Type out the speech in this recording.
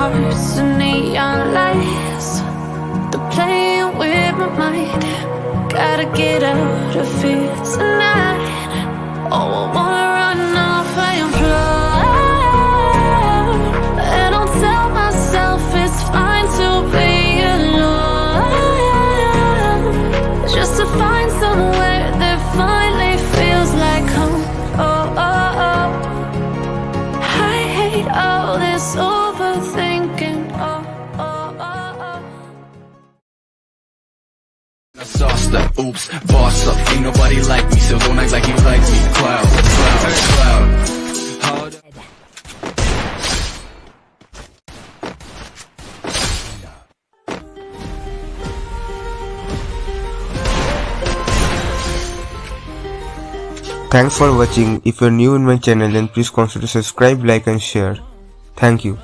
hearts and neon lights. They're playing with my mind. Gotta get out of here tonight. Oh, I wanna run off and fly. And I'll tell myself it's fine to be alone, just to find somewhere that finally feels like home. Oh, oh, oh. I hate all this overthinking. Oh, oh, oh, oh. I sauced up, oops, boss up. Ain't nobody like me, so don't act like you like me. Cloud. Hold up. Thanks for watching. If you're new in my channel, then please consider subscribe, like and share. Thank you.